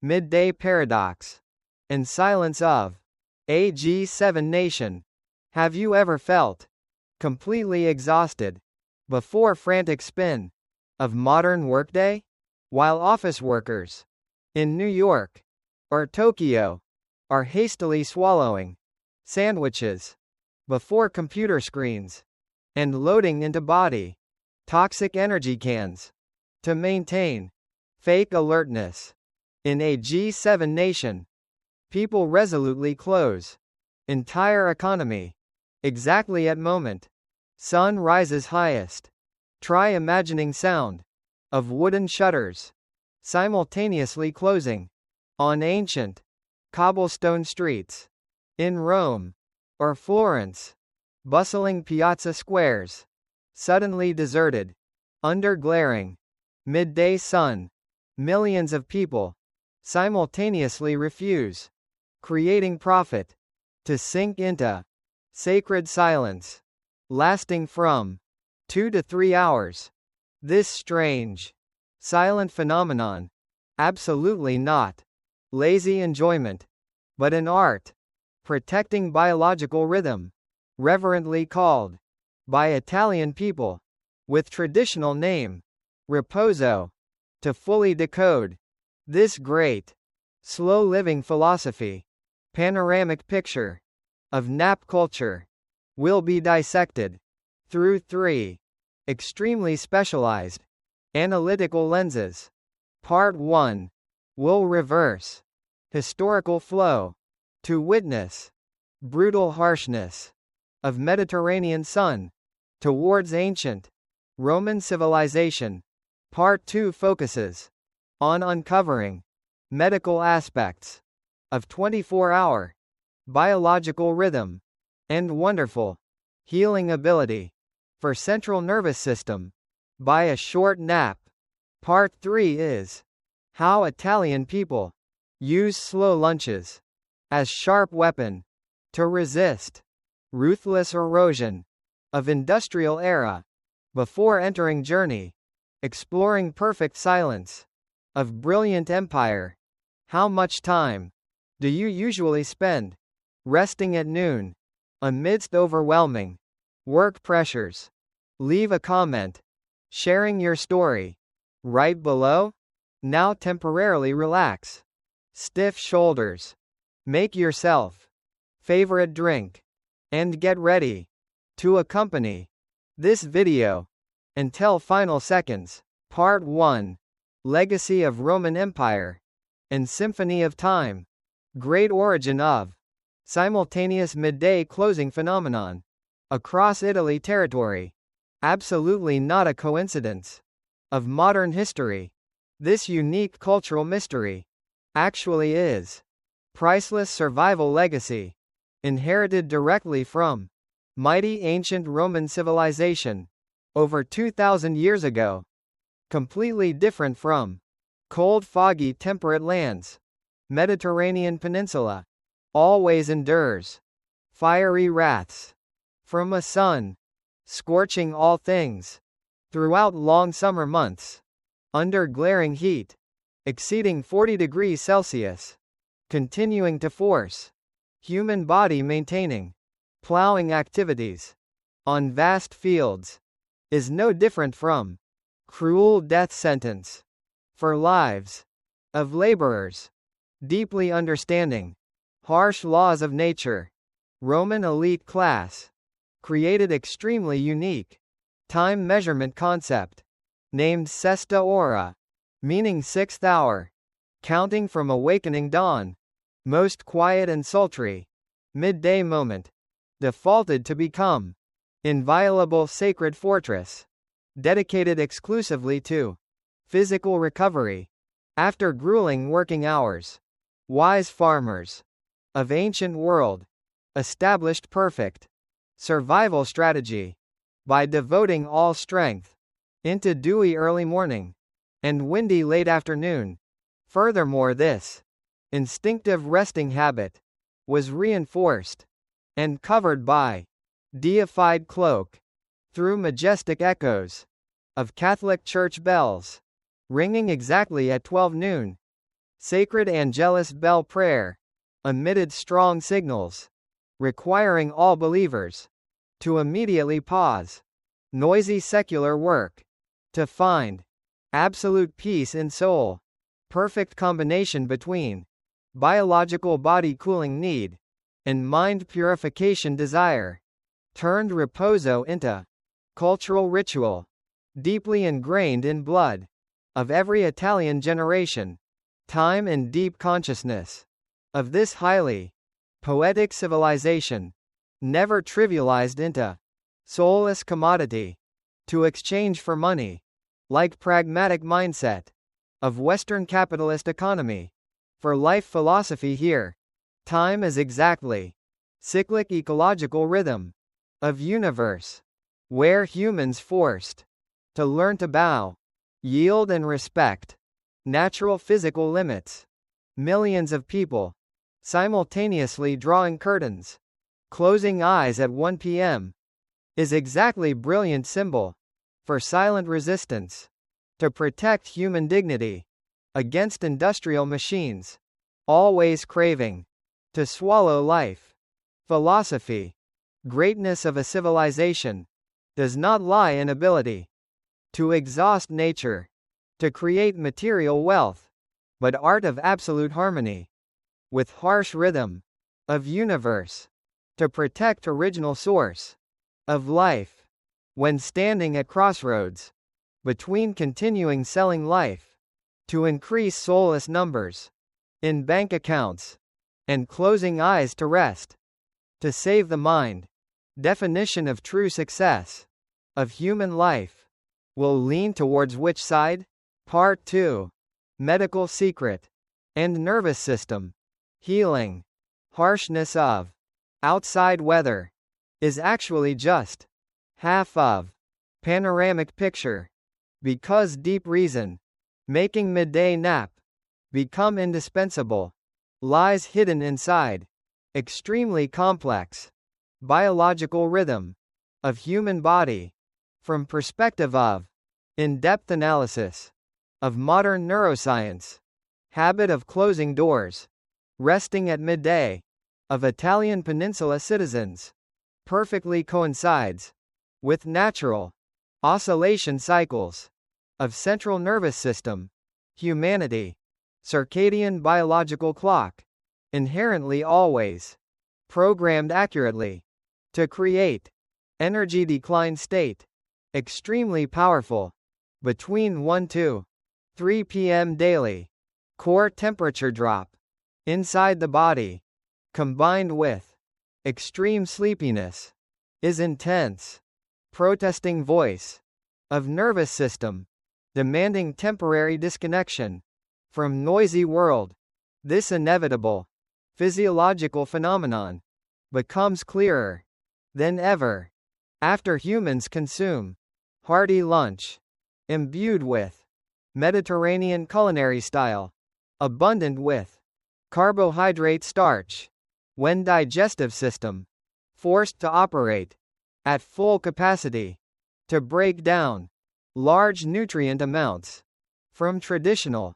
midday paradox, and silence of a G7 nation. Have you ever felt completely exhausted before frantic spin of modern workday? While office workers in New York or Tokyo are hastily swallowing sandwiches before computer screens and loading into body toxic energy cans to maintain fake alertness. In a G7 nation, people resolutely close entire economy exactly at moment sun rises highest. Try imagining sound of wooden shutters simultaneously closing on ancient cobblestone streets in Rome or Florence. Bustling piazza squares suddenly deserted under glaring midday sun. Millions of people simultaneously refuse, creating profit to sink into sacred silence lasting from 2 to 3 hours. This strange silent phenomenon absolutely not lazy enjoyment, but an art protecting biological rhythm, reverently called by Italian people with traditional name Riposo. To fully decode this great slow living philosophy, panoramic picture of nap culture will be dissected through 3 extremely specialized analytical lenses. Part 1 will reverse historical flow to witness brutal harshness of Mediterranean sun towards ancient Roman civilization. Part 2 focuses on uncovering medical aspects of 24-hour biological rhythm and wonderful healing ability for central nervous system by a short nap. Part 3 is how Italian people use slow lunches as sharp weapon to resist ruthless erosion of industrial era before entering journey exploring perfect silence of brilliant empire. How much time do you usually spend resting at noon amidst overwhelming work pressures? Leave a comment sharing your story right below. Now temporarily relax stiff shoulders, make yourself favorite drink, and get ready to accompany this video until final seconds. Part 1 Legacy of Roman Empire and Symphony of Time. Great origin of simultaneous midday closing phenomenon across Italy territory. Absolutely not a coincidence of modern history. This unique cultural mystery actually is priceless survival legacy inherited directly from mighty ancient Roman civilization over 2,000 years ago. Completely different from cold foggy temperate lands. Mediterranean peninsula always endures fiery wraths from a sun scorching all things throughout long summer months under glaring heat exceeding 40 degrees Celsius, continuing to force human body maintaining plowing activities on vast fields is no different from cruel death sentence for lives of laborers. Deeply understanding harsh laws of nature, Roman elite class created extremely unique time measurement concept named Sesta Ora, meaning 6th hour, counting from awakening dawn, most quiet and sultry midday moment, defaulted to become inviolable sacred fortress dedicated exclusively to physical recovery after grueling working hours. Wise farmers of ancient world established perfect survival strategy by devoting all strength into dewy early morning and windy late afternoon. Furthermore, this instinctive resting habit was reinforced and covered by deified cloak through majestic echoes of Catholic church bells ringing exactly at 12 noon. Sacred Angelus Bell prayer emitted strong signals, requiring all believers to immediately pause noisy secular work to find absolute peace in soul. Perfect combination between biological body cooling need and mind purification desire turned Riposo into cultural ritual, deeply ingrained in blood of every Italian generation. Time and deep consciousness of this highly poetic civilization, never trivialized into soulless commodity to exchange for money, like pragmatic mindset of Western capitalist economy. For life philosophy here, time is exactly cyclic ecological rhythm of universe, where humans forced to learn to bow, yield and respect natural physical limits. Millions of people simultaneously drawing curtains, closing eyes at 1 p.m. is exactly brilliant symbol for silent resistance to protect human dignity against industrial machines, always craving to swallow life. Philosophy, greatness of a civilization, does not lie in ability to exhaust nature, to create material wealth, but art of absolute harmony with harsh rhythm of universe to protect original source of life when standing at crossroads between continuing selling life to increase soulless numbers in bank accounts and closing eyes to rest to save the mind. Definition of true success of human life will lean towards which side? Part 2. Medical secret and nervous system healing. Harshness of outside weather is actually just half of panoramic picture, because deep reason, making midday nap become indispensable, lies hidden inside extremely complex biological rhythm of human body. From perspective of in-depth analysis of modern neuroscience, habit of closing doors, resting at midday of Italian peninsula citizens perfectly coincides with natural oscillation cycles of central nervous system. Humanity, circadian biological clock, inherently always programmed accurately to create energy decline state, extremely powerful, between 1 to 3 p.m. daily. Core temperature drop inside the body, combined with extreme sleepiness, is intense. Protesting voice of nervous system, demanding temporary disconnection from noisy world. This inevitable physiological phenomenon becomes clearer than ever after humans consume hearty lunch, imbued with Mediterranean culinary style, abundant with carbohydrate starch, when digestive system forced to operate at full capacity to break down large nutrient amounts from traditional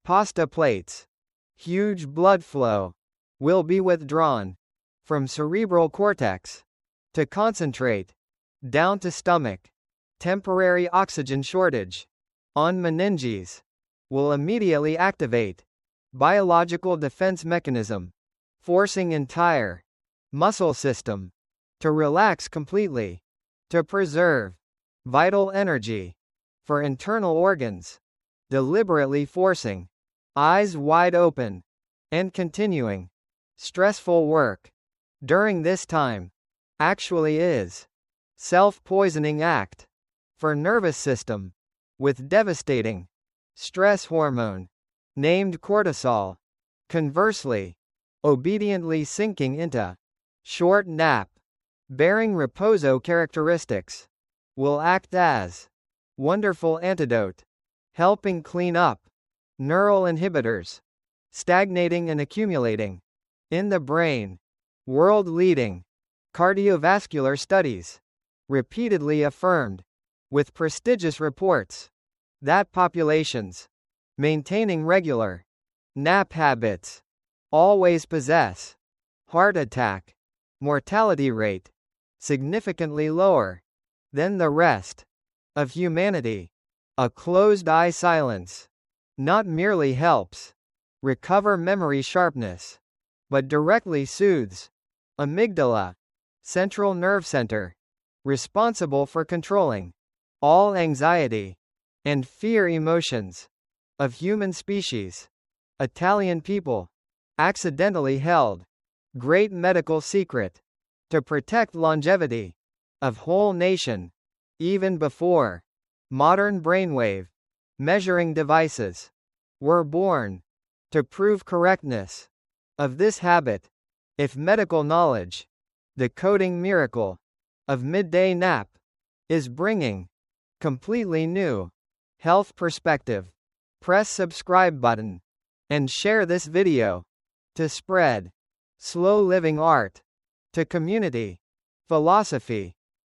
pasta plates. Huge blood flow will be withdrawn from cerebral cortex to concentrate down to stomach. Temporary oxygen shortage on meninges will immediately activate biological defense mechanism, forcing entire muscle system to relax completely to preserve vital energy for internal organs, deliberately forcing eyes wide open and continuing stressful work during this time actually is self-poisoning act for nervous system with devastating stress hormone named cortisol, conversely obediently sinking into short nap bearing Riposo characteristics will act as wonderful antidote, helping clean up neural inhibitors stagnating and accumulating in the brain. World-leading cardiovascular studies repeatedly affirmed with prestigious reports that populations maintaining regular nap habits, always possess, heart attack, mortality rate, significantly lower than the rest of humanity. A closed-eye silence not merely helps recover memory sharpness, but directly soothes amygdala, central nerve center, responsible for controlling all anxiety and fear emotions of human species. Italian people accidentally held great medical secret to protect longevity of whole nation even before modern brainwave measuring devices were born to prove correctness of this habit. If medical knowledge, the coding miracle of midday nap, is bringing completely new health perspective, press subscribe button and share this video to spread slow living art to community. Philosophy.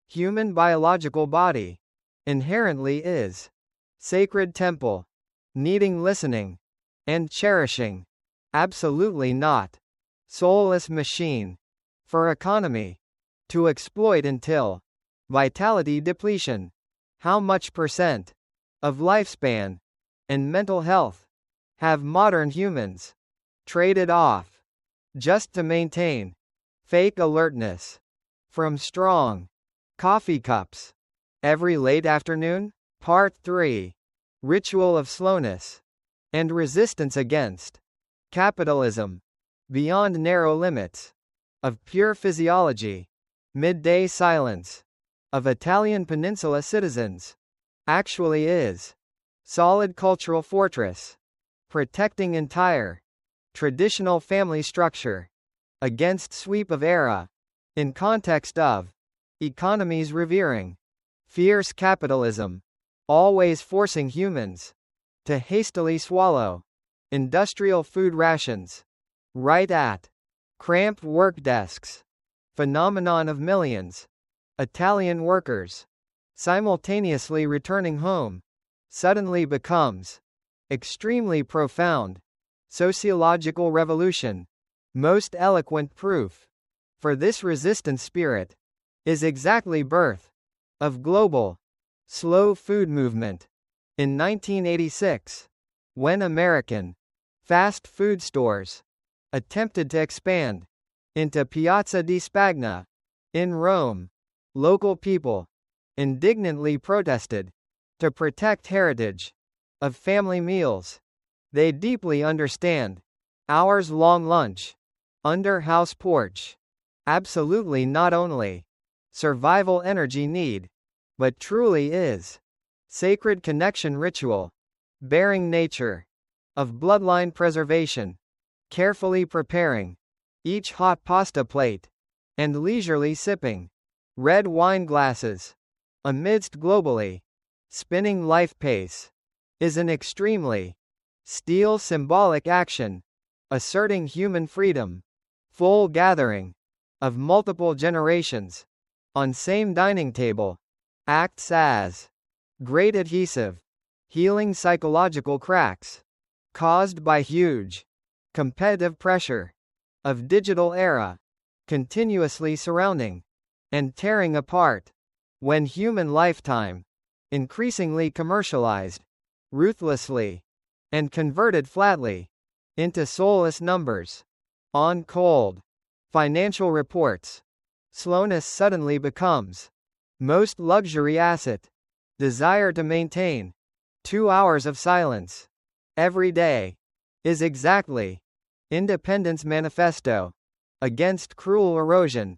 Human biological body inherently is sacred temple, needing listening and cherishing. Absolutely not soulless machine for economy to exploit until vitality depletion. How much percent of lifespan and mental health have modern humans traded off just to maintain fake alertness from strong coffee cups every late afternoon? Part 3. Ritual of slowness and resistance against capitalism. Beyond narrow limits of pure physiology, midday silence of Italian peninsula citizens actually is solid cultural fortress, protecting entire traditional family structure against sweep of era in context of economies revering fierce capitalism, always forcing humans to hastily swallow industrial food rations right at cramped work desks. Phenomenon of millions Italian workers simultaneously returning home suddenly becomes extremely profound sociological revolution. Most eloquent proof for this resistance spirit is exactly birth of global slow food movement in 1986, when American fast food stores attempted to expand into Piazza di Spagna in Rome. Local people indignantly protested to protect heritage of family meals. They deeply understand hours-long lunch under house porch absolutely not only survival energy need, but truly is sacred connection ritual, bearing nature of bloodline preservation, carefully preparing each hot pasta plate and leisurely sipping red wine glasses amidst globally spinning life pace is an extremely steel symbolic action, asserting human freedom. Full gathering of multiple generations on same dining table acts as great adhesive, healing psychological cracks caused by huge competitive pressure of digital era continuously surrounding and tearing apart. When human lifetime increasingly commercialized ruthlessly and converted flatly into soulless numbers on cold financial reports, slowness suddenly becomes most luxury asset. Desire to maintain 2 hours of silence every day is exactly Independence Manifesto against cruel erosion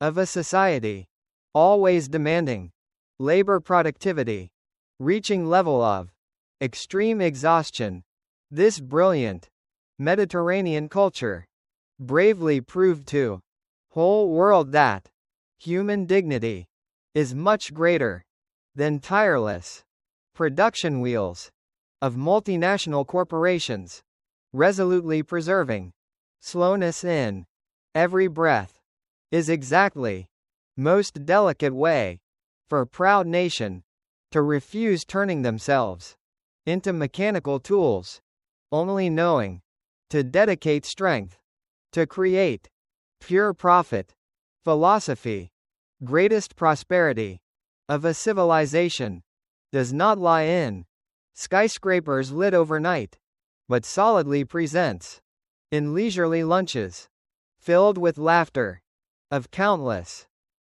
of a society always demanding labor productivity reaching level of extreme exhaustion. This brilliant Mediterranean culture bravely proved to whole world that human dignity is much greater than tireless production wheels of multinational corporations, resolutely preserving slowness in every breath is exactly most delicate way for a proud nation to refuse turning themselves into mechanical tools, only knowing to dedicate strength, to create pure profit. Philosophy. Greatest prosperity of a civilization does not lie in skyscrapers lit overnight, but solidly presents in leisurely lunches filled with laughter of countless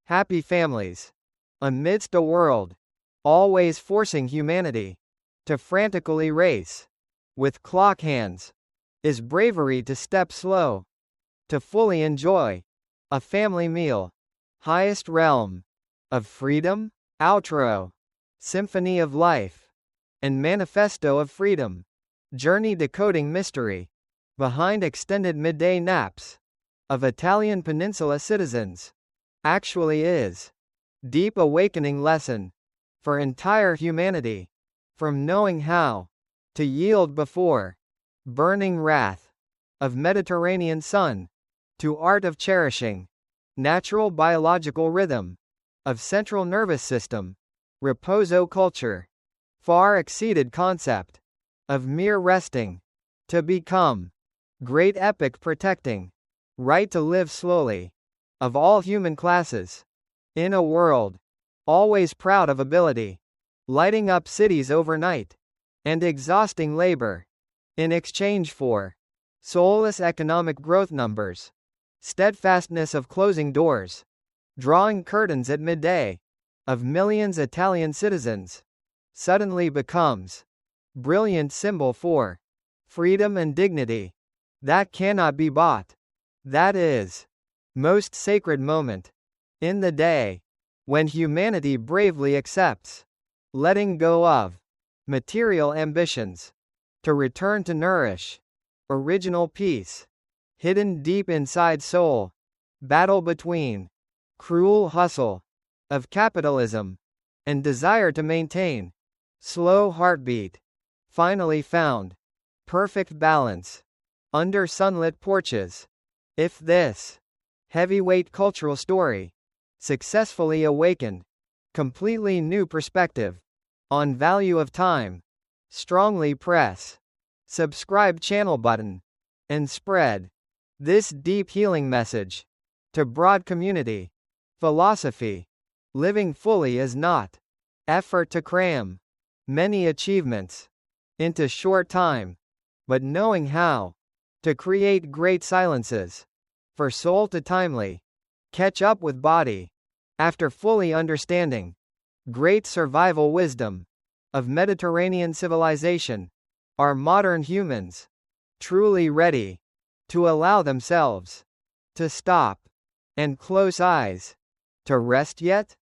happy families amidst a world always forcing humanity to frantically race with clock hands. Is bravery to step slow, to fully enjoy a family meal. Highest realm of freedom. Outro. Symphony of life and manifesto of freedom. Journey decoding mystery behind extended midday naps of Italian peninsula citizens. Actually is deep awakening lesson for entire humanity, from knowing how to yield before burning wrath of Mediterranean sun to art of cherishing natural biological rhythm of central nervous system. Riposo culture far exceeded concept of mere resting to become great epic protecting right to live slowly of all human classes in a world always proud of ability, lighting up cities overnight and exhausting labor in exchange for soulless economic growth numbers. Steadfastness of closing doors, drawing curtains at midday of millions Italian citizens suddenly becomes brilliant symbol for freedom and dignity that cannot be bought. That is most sacred moment in the day when humanity bravely accepts letting go of material ambitions to return to nourish original peace hidden deep inside soul. Battle between cruel hustle of capitalism and desire to maintain slow heartbeat finally found perfect balance under sunlit porches. If this heavyweight cultural story successfully awakened completely new perspective on value of time, strongly press subscribe channel button and spread this deep healing message to broad community. Philosophy. Living fully is not effort to cram many achievements into short time, but knowing how to create great silences for soul to timely catch up with body after fully understanding great survival wisdom of Mediterranean civilization. Are modern humans truly ready to allow themselves to stop and close eyes to rest yet?